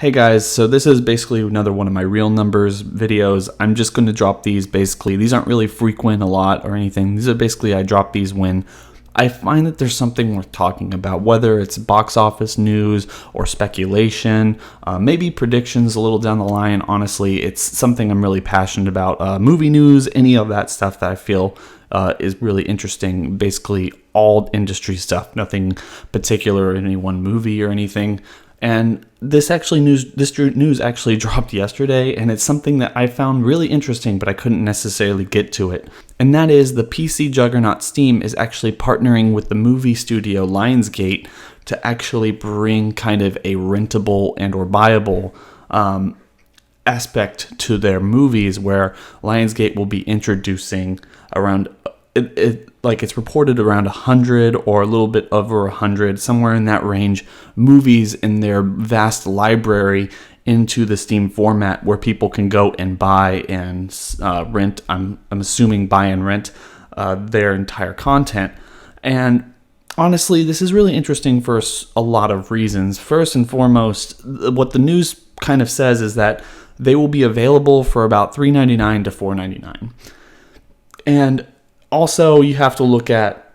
Hey guys, so this is basically another one of my real numbers videos. I'm just going to drop these basically. These aren't really frequent a lot or anything. These are basically, I drop these when I find that there's something worth talking about, whether it's box office news or speculation, maybe predictions a little down the line. Honestly, it's something I'm really passionate about. Movie news, any of that stuff that I feel is really interesting. Basically all industry stuff, nothing particular in any one movie or anything. And this news actually dropped yesterday, and it's something that I found really interesting, but I couldn't necessarily get to it. And that is the PC juggernaut Steam is actually partnering with the movie studio LionsGate to actually bring kind of a rentable and or buyable aspect to their movies, where LionsGate will be introducing around it's reported around 100 or a little bit over 100, somewhere in that range, movies in their vast library into the Steam format, where people can go and buy and rent. I'm assuming buy and rent their entire content. And honestly, this is really interesting for a lot of reasons. First and foremost, what the news kind of says is that they will be available for about $3.99 to $4.99. And also, you have to look at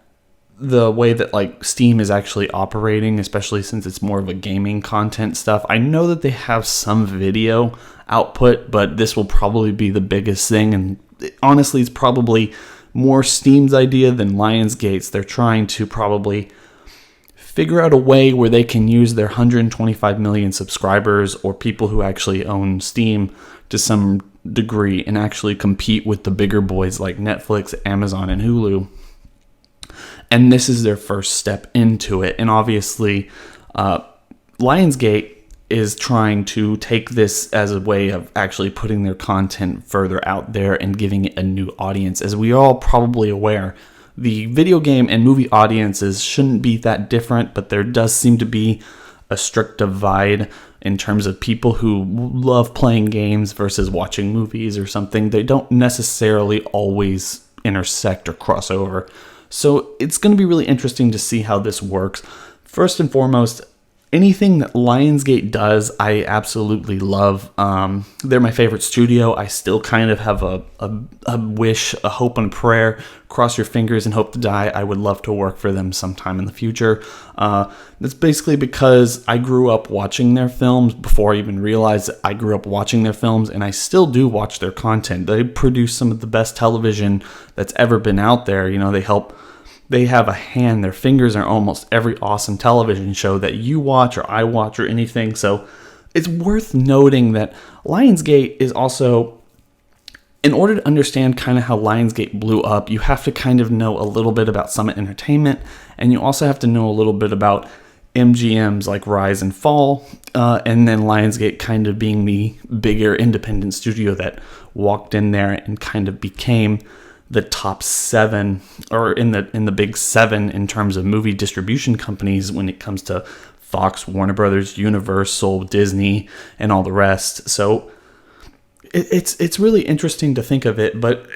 the way that Steam is actually operating, especially since it's more of a gaming content stuff. I know that they have some video output, but this will probably be the biggest thing. And honestly, it's probably more Steam's idea than LionsGate's. They're trying to probably figure out a way where they can use their 125 million subscribers or people who actually own Steam to some degree and actually compete with the bigger boys like Netflix, Amazon, and Hulu. And this is their first step into it. And obviously, LionsGate is trying to take this as a way of actually putting their content further out there and giving it a new audience. As we are all probably aware, the video game and movie audiences shouldn't be that different, but there does seem to be a strict divide in terms of people who love playing games versus watching movies or something. They don't necessarily always intersect or cross over. So it's going to be really interesting to see how this works. First and foremost, anything that Lionsgate does, I absolutely love. They're my favorite studio. I still kind of have a wish, a hope and a prayer. Cross your fingers and hope to die. I would love to work for them sometime in the future. That's basically because I grew up watching their films before I even realized that I grew up watching their films, and I still do watch their content. They produce some of the best television that's ever been out there. You know, they have a hand, their fingers are almost every awesome television show that you watch or I watch or anything. So it's worth noting that Lionsgate is also, in order to understand kind of how Lionsgate blew up, you have to kind of know a little bit about Summit Entertainment, and you also have to know a little bit about MGM's like Rise and Fall, and then Lionsgate kind of being the bigger independent studio that walked in there and kind of became the top 7 or in the big 7 in terms of movie distribution companies when it comes to Fox, Warner Brothers, Universal, Disney, and all the rest. So it's really interesting to think of it, but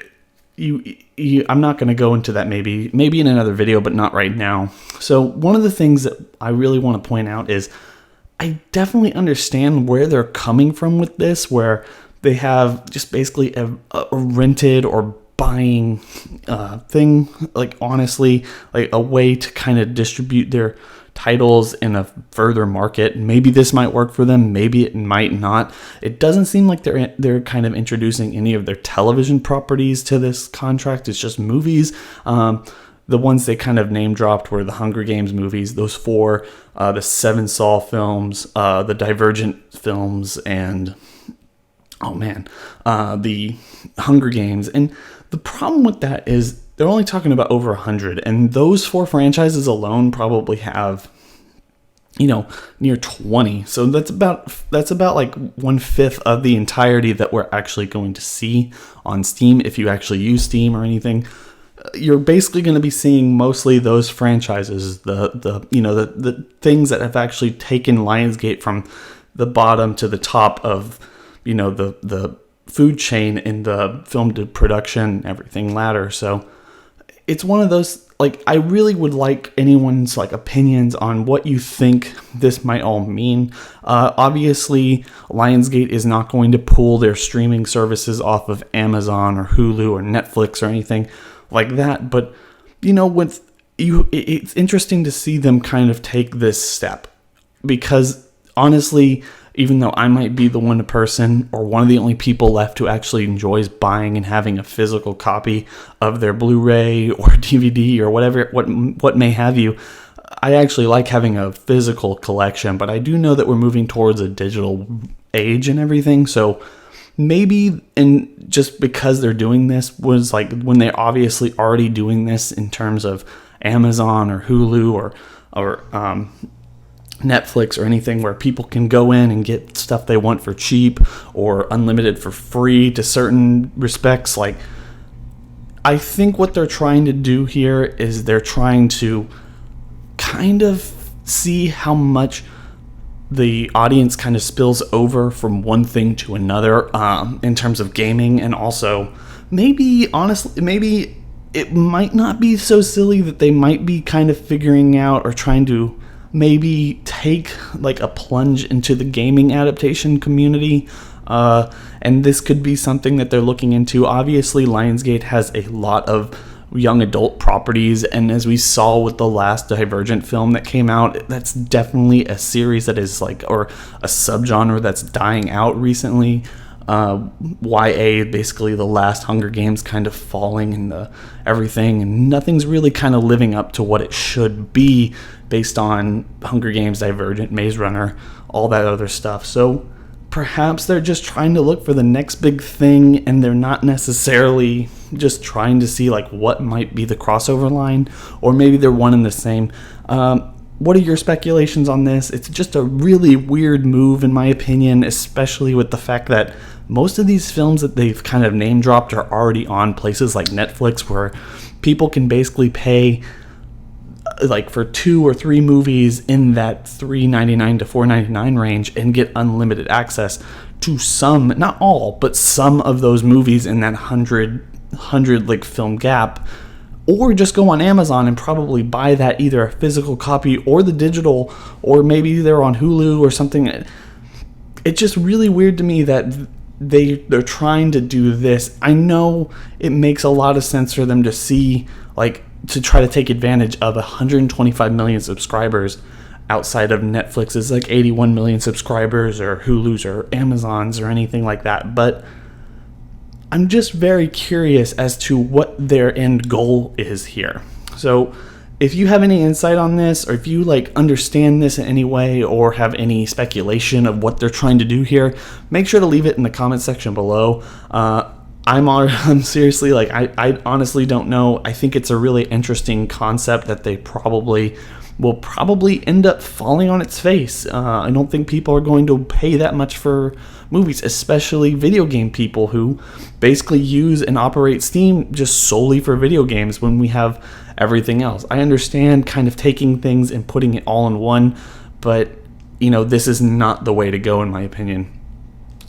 I'm not going to go into that maybe in another video, but not right now. So one of the things that I really want to point out is I definitely understand where they're coming from with this, where they have just basically a rented or buying thing, honestly, a way to kind of distribute their titles in a further market. Maybe this might work for them, maybe it might not. It doesn't seem like they're kind of introducing any of their television properties to this contract. It's just movies. The ones they kind of name dropped were the Hunger Games movies, those 4, the 7 Saw films, the Divergent films, and the Hunger Games. And the problem with that is they're only talking about over 100, and those 4 franchises alone probably have, near 20. So that's about like 1/5 of the entirety that we're actually going to see on Steam. If you actually use Steam or anything, you're basically going to be seeing mostly those franchises, the things that have actually taken Lionsgate from the bottom to the top of, the food chain in the film to production, everything ladder. So it's one of those, like, I really would like anyone's like opinions on what you think this might all mean. Obviously, LionsGate is not going to pull their streaming services off of Amazon or Hulu or Netflix or anything like that. But, you know, it's interesting to see them kind of take this step, because honestly, even though I might be the one person or one of the only people left who actually enjoys buying and having a physical copy of their Blu-ray or DVD or whatever, what may have you, I actually like having a physical collection. But I do know that we're moving towards a digital age and everything, so maybe, and just because they're doing this, was like when they're obviously already doing this in terms of Amazon or Hulu or Netflix or anything, where people can go in and get stuff they want for cheap or unlimited for free to certain respects. Like, I think what they're trying to do here is they're trying to kind of see how much the audience kind of spills over from one thing to another, in terms of gaming. And also, maybe it might not be so silly that they might be kind of figuring out or trying to maybe take like a plunge into the gaming adaptation community, and this could be something that they're looking into. Obviously, Lionsgate has a lot of young adult properties, and as we saw with the last Divergent film that came out, that's definitely a series that is like, or a subgenre that's dying out recently. YA, basically the last Hunger Games, kind of falling into everything, and nothing's really kind of living up to what it should be based on Hunger Games, Divergent, Maze Runner, all that other stuff. So perhaps they're just trying to look for the next big thing, and they're not necessarily just trying to see like what might be the crossover line, or maybe they're one and the same. What are your speculations on this? It's just a really weird move, in my opinion, especially with the fact that most of these films that they've kind of name dropped are already on places like Netflix, where people can basically pay like for 2 or 3 movies in that $3.99 to $4.99 range and get unlimited access to some, not all, but some of those movies in that 100 like film gap. Or just go on Amazon and probably buy that, either a physical copy or the digital, or maybe they're on Hulu or something. It's just really weird to me that they're trying to do this. I know it makes a lot of sense for them to see, like, to try to take advantage of 125 million subscribers outside of Netflix's like 81 million subscribers, or Hulu's or Amazon's or anything like that. But I'm just very curious as to what their end goal is here. So if you have any insight on this, or if you like understand this in any way, or have any speculation of what they're trying to do here, make sure to leave it in the comment section below. I'm seriously, like, I honestly don't know. I think it's a really interesting concept that they will probably end up falling on its face. I don't think people are going to pay that much for movies, especially video game people who basically use and operate Steam just solely for video games when we have everything else. I understand kind of taking things and putting it all in one, but you know, this is not the way to go, in my opinion.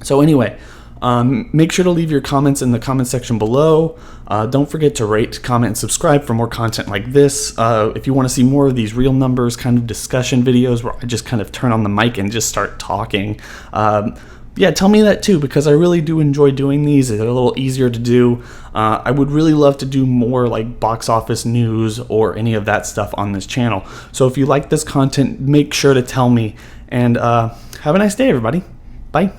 So anyway, make sure to leave your comments in the comment section below. Don't forget to rate, comment, and subscribe for more content like this. If you want to see more of these real numbers kind of discussion videos where I just kind of turn on the mic and just start talking, yeah, tell me that too, because I really do enjoy doing these. They're a little easier to do. I would really love to do more like box office news or any of that stuff on this channel. So if you like this content, make sure to tell me. And have a nice day, everybody. Bye.